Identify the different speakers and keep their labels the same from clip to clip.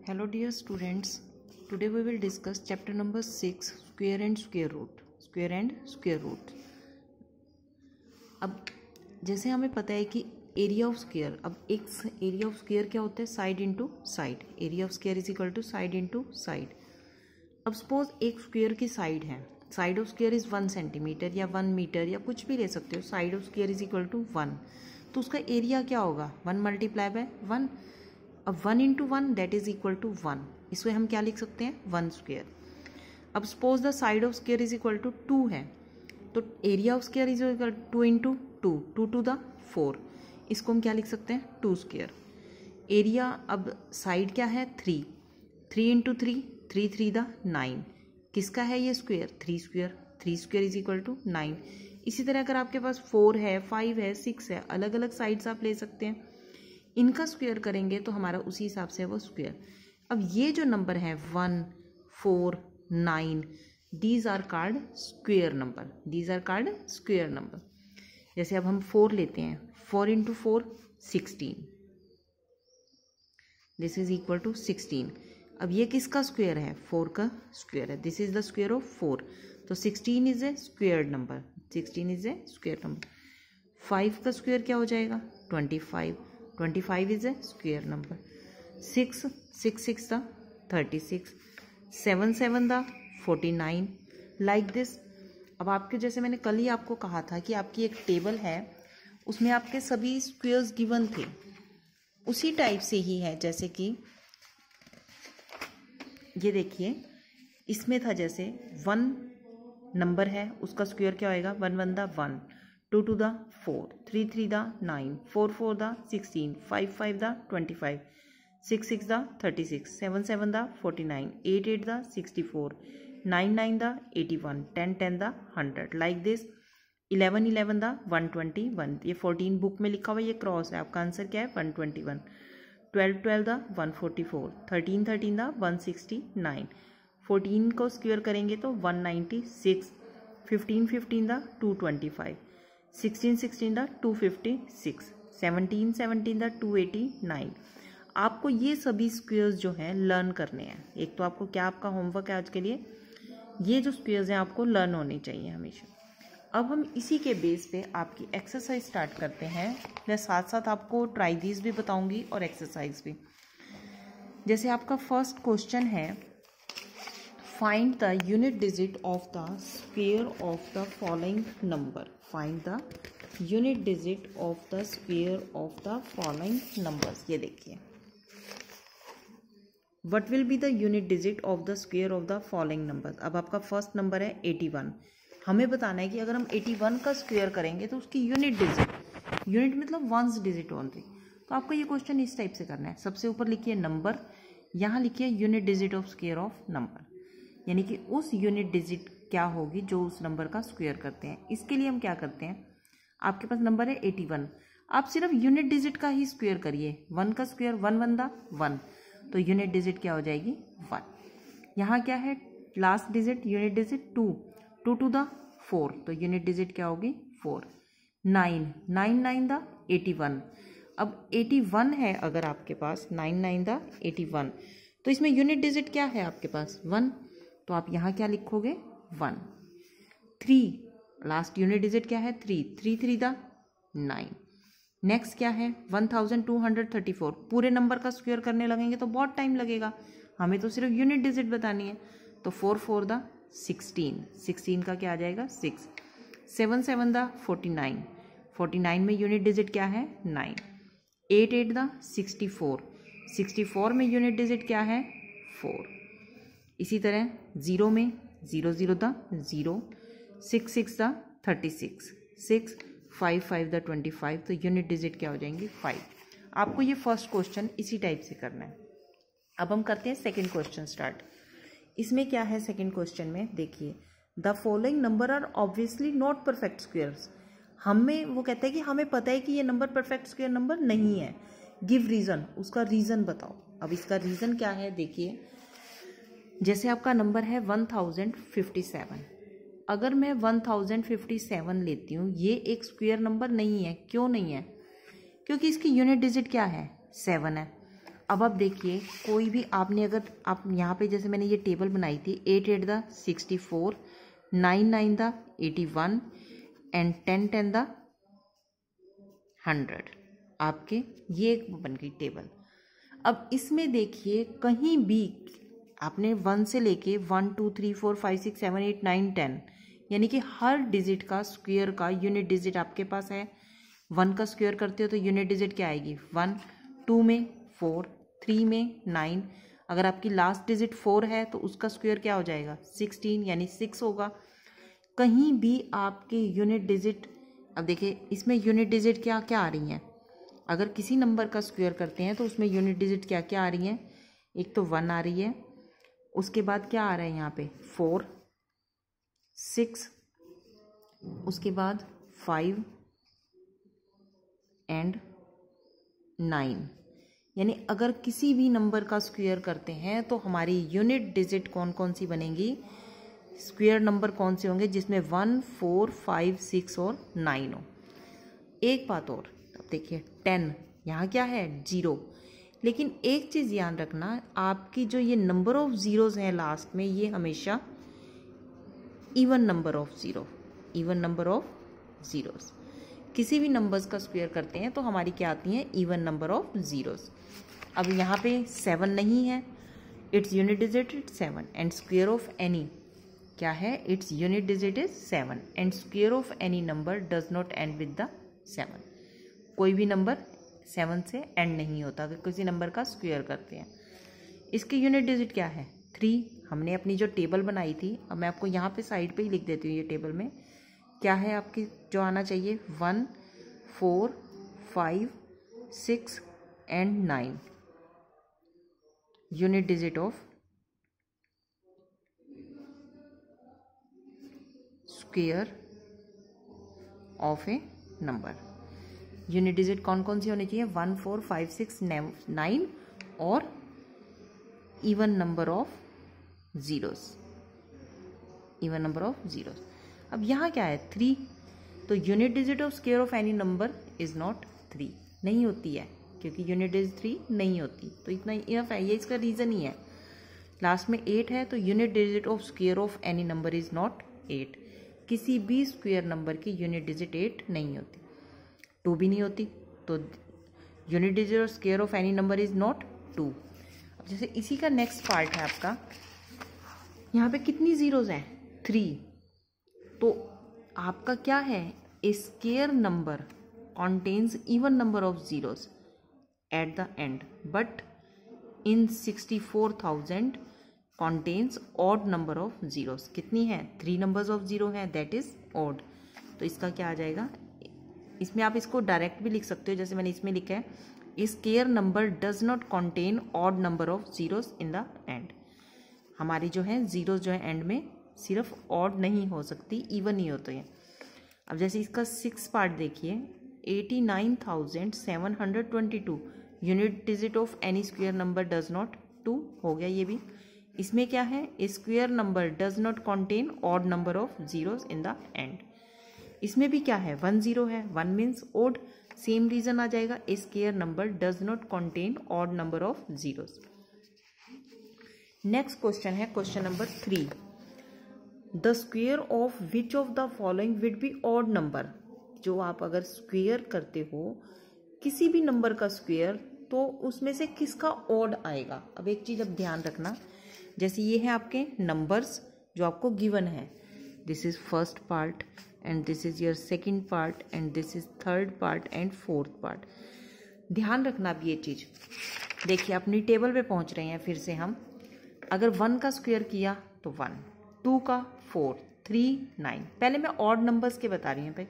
Speaker 1: Hello dear students, today we will discuss chapter number 6 square and square root. Square and square root. अब जैसे हमें पता है कि एरिया ऑफ स्क्वायर, अब एक एरिया ऑफ स्क्वायर क्या होता है, side into side. Area of square is equal to side into side. अब सपोज एक स्क्वायर की साइड है, side of square is 1 centimetre या 1 मीटर या कुछ भी ले सकते हो. Side of square is equal to 1, तो उसका एरिया क्या होगा, 1 मल्टीप्लाई बाय 1. अब 1 into 1 that is equal to 1. इसमें हम क्या लिख सकते हैं, 1 स्क्वायर. अब suppose the side of square is equal to 2 है, तो area of square is equal 2 into 2, 2 to the 4. इसको हम क्या लिख सकते हैं, 2 स्क्वायर. एरिया, अब साइड क्या है, 3, 3 इंटू 3, 3 3 द 9. किसका है ये square, 3 square. 3 square is equal to 9. इसी तरह अगर आपके पास 4 है, 5 है, 6 है, अलग अलग साइड्स आप ले सकते हैं. इनका स्क्वायर करेंगे तो हमारा उसी हिसाब से वो स्क्वायर. अब ये जो नंबर है 1, 4, 9, these are called square number. These are called square number. जैसे अब हम 4 लेते हैं, 4 into 4 16, this is equal to 16. अब ये किसका स्क्वायर है, 4 का स्क्वायर है. This is the square of 4, तो 16 is a square number. 16 is a square number. 5 का स्क्वायर क्या हो जाएगा, 25. 25 is a square number. 6 6 the 36, 7 7 the 49, like this. अब आपके जैसे मैंने कल ही आपको कहा था कि आपकी एक टेबल है, उसमें आपके सभी स्क्वायर्स गिवन थे, उसी टाइप से ही है. जैसे कि ये देखिए, इसमें था जैसे 1 नंबर है, उसका स्क्वायर क्या होएगा, 1 1 the 1, 2 2 the 4, 3 3 the 9, 4 4 the 16, 5 5 the 25, 6 6 the 36, 7 7 the 49, 8 8 the 64, 9 9 the 81, 10 10 the 100, like this. 11 11 the 121. ये 14 बुक में लिखा हुआ, ये क्रॉस है. आपका आंसर क्या है, 121. 12 12 द 144, 13 13 द 169. 14 को स्क्वायर करेंगे तो 196. 15 15 द 225, 16 16 द 256, 17 17 द 289. आपको ये सभी स्क्वायर्स जो हैं लर्न करने हैं. एक तो आपको क्या, आपका होमवर्क है आज के लिए, ये जो स्क्वायर्स हैं आपको लर्न होने चाहिए हमेशा. अब हम इसी के बेस पे आपकी एक्सरसाइज स्टार्ट करते हैं. मैं साथ साथ आपको ट्राई दीज भी बताऊंगी और एक्सरसाइज भी. जैसे आपका फर्स्ट क्वेश्चन है, find the unit digit of the square of the following number. Find the unit digit of the square of the following numbers. ये देखिए, what will be the unit digit of the square of the following number. अब आपका first number है 81. हमें बताना है कि अगर हम 81 का स्क्वायर करेंगे तो उसकी यूनिट डिजिट, यूनिट मतलब वंस डिजिट ओनली. तो आपको ये क्वेश्चन इस टाइप से करना है. सबसे ऊपर लिखिए नंबर, यहाँ लिखिए unit digit of square of number, यानी कि उस यूनिट डिजिट क्या होगी जो उस नंबर का स्क्वायर करते हैं. इसके लिए हम क्या करते हैं, आपके पास नंबर है 81, आप सिर्फ यूनिट डिजिट का ही स्क्वायर करिए. 1 का स्क्वायर 1 1 द 1, तो यूनिट डिजिट क्या हो जाएगी, 1. यहाँ क्या है, last digit unit digit 2, 2 to the 4, तो यूनिट डिजिट क्या होगी, 4. 9 9 9 द 81. अब 81 है अगर आपके पास, 9 9 द 81, तो इसमें यूनिट डिजिट क्या है आपके पास, 1, तो आप यहाँ क्या लिखोगे, 1. 3, लास्ट यूनिट डिजिट क्या है, 3, 3 3 द 9. नेक्स्ट क्या है, 1234. पूरे नंबर का स्क्वायर करने लगेंगे तो बहुत टाइम लगेगा, हमें तो सिर्फ यूनिट डिजिट बतानी है. तो 4 4 द 16, 16 का क्या आ जाएगा, 6. 7 7 द 49, 49 में यूनिट डिजिट क्या है, 9. 8 8 द 64, 64 में यूनिट डिजिट क्या है, 4. इसी तरह 0 में 0 0 द 0, 6 6 द 36, 6 5 5 द 25, तो यूनिट डिजिट क्या हो जाएंगे, 5. आपको ये फर्स्ट क्वेश्चन इसी टाइप से करना है. अब हम करते हैं सेकंड क्वेश्चन स्टार्ट. इसमें क्या है, सेकंड क्वेश्चन में देखिए, the following number are obviously not perfect squares. हमें वो कहता है कि हमें पता है कि ये नंबर परफेक्ट स्क्वायर नंबर नहीं है. गिव रीजन, उसका रीजन बताओ. अब इसका रीजन क्या है, देखिए, जैसे आपका नंबर है 1057. अगर मैं 1057 लेती हूँ, ये एक स्क्वायर नंबर नहीं है. क्यों नहीं है, क्योंकि इसकी यूनिट डिजिट क्या है, 7 है. अब आप देखिए कोई भी आपने अगर आप यहाँ पे जैसे मैंने ये टेबल बनाई थी 8 8 द 64, 9 9 द 81 एंड 10 10 द 100, आपके ये एक बन गई टेबल। अब इसमें देखिए कहीं भी आपने 1 से लेके 1 2 3 4 5 6 7 8 9 10 यानी कि हर डिजिट का स्क्वायर का यूनिट डिजिट आपके पास है। 1 का स्क्वायर करते हो तो यूनिट डिजिट क्या आएगी 1, 2 में 4, 3 में 9, अगर आपकी लास्ट डिजिट 4 है तो उसका स्क्वायर क्या हो जाएगा 16 यानी 6 होगा। कहीं भी आपके यूनिट डिजिट, अब देखिए इसमें यूनिट डिजिट क्या क्या आ रही हैं, अगर किसी नंबर का स्क्वायर करते हैं तो उसमें यूनिट डिजिट क्या क्या आ रही हैं, एक तो 1 आ रही है, उसके बाद क्या आ रहा है यहाँ पे 4, 6, उसके बाद 5 एंड 9। यानी अगर किसी भी नंबर का स्क्वायर करते हैं तो हमारी यूनिट डिजिट कौन कौन सी बनेंगी, स्क्वायर नंबर कौन से होंगे जिसमें 1 4 5 6 और 9 हो। एक बात और, अब देखिए 10 यहाँ क्या है 0, लेकिन एक चीज़ ध्यान रखना, आपकी जो ये नंबर ऑफ ज़ीरोज़ हैं लास्ट में ये हमेशा even number of zero, even number of zeros. किसी भी नंबर्स का स्क्वायर करते हैं तो हमारी क्या आती हैं इवन नंबर ऑफ ज़ीरोज़। अब यहाँ पे 7 नहीं है, its unit digit is 7 and square of any क्या है, its unit digit is 7 and square of any number does not and with the 7। कोई भी नंबर 7 से एंड नहीं होता अगर किसी नंबर का स्क्वायर करते हैं। इसकी यूनिट डिजिट क्या है 3। हमने अपनी जो टेबल बनाई थी, अब मैं आपको यहाँ पे साइड पे ही लिख देती हूँ, ये टेबल में क्या है आपकी जो आना चाहिए 1 4 5 6 and 9 unit digit of square of A number. Unit digit कौन कौन सी होनी चाहिए 1 4 5 6 9 और even number of zeros, even number of zeros. अब यहाँ क्या है 3, तो unit digit of square of any number is not 3, नहीं होती है क्योंकि यूनिट डिजिट 3 नहीं होती, तो इतना इनफ है, ये इसका रीज़न ही है। लास्ट में 8 है तो unit digit of square of any number is not 8, किसी भी स्क्वायर नंबर की यूनिट डिजिट 8 नहीं होती, 2 भी नहीं होती, तो unit digit of square of any number is not 2। अब जैसे इसी का नेक्स्ट पार्ट है आपका, यहाँ पे कितनी ज़ीरोज़ हैं 3, तो आपका क्या है A square number contains even number of zeros at the end but in 64,000 contains odd number of zeros। कितनी है 3 numbers of zero है, that is odd। तो इसका क्या आ जाएगा, इसमें आप इसको डायरेक्ट भी लिख सकते हो, जैसे मैंने इसमें लिखा है A square number does not contain odd number of zeros in the end। हमारी जो है जीरोज जो है एंड में सिर्फ ऑड नहीं हो सकती, इवन ही होते हैं। अब जैसे इसका 6 पार्ट देखिए 89,722 unit digit of any square number does not 2 हो गया ये भी। इसमें क्या है square number does not contain odd number of zeros in the end. इसमें भी क्या है 1 0 है, 1 मीन्स ओड, सेम रीजन आ जाएगा square number does not contain odd number of zeros. Next question है question number 3, the square of which of the following would be odd number. जो आप अगर स्क्वायर करते हो किसी भी नंबर का स्क्वायर तो उसमें से किसका ऑड आएगा। अब एक चीज़ अब ध्यान रखना, जैसे ये है आपके नंबर्स जो आपको गिवन है, this is first part and this is your second part and this is third part and fourth part. ध्यान रखना अब ये चीज़, देखिए अपनी टेबल पे पहुंच रहे हैं फिर से हम। अगर 1 का स्क्वायर किया तो 1, 2 का 4, 3 9, पहले मैं ऑड नंबर्स के बता रही हूँ भाई।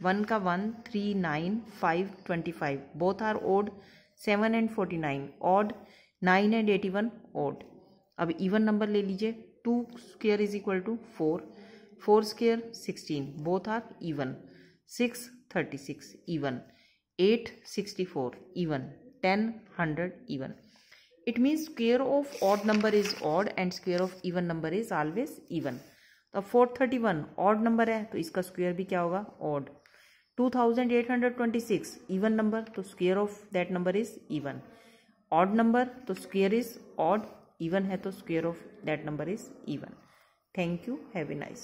Speaker 1: 1 का 1, 3 9, 5 25, both are odd, 7 and 49 odd, 9 and 81 odd. अब इवन नंबर ले लीजिए, 2 square is equal to 4, 4 square 16, both are even, 6 36 even, 8 64 even, 10 100 even. It means square of odd number is odd and square of even number is always even। तो 431 odd number है तो इसका square भी क्या होगा odd। 2826 even number तो square of that number is even। Odd number तो square is odd, even है तो square of that number is even. Thank you, have a nice.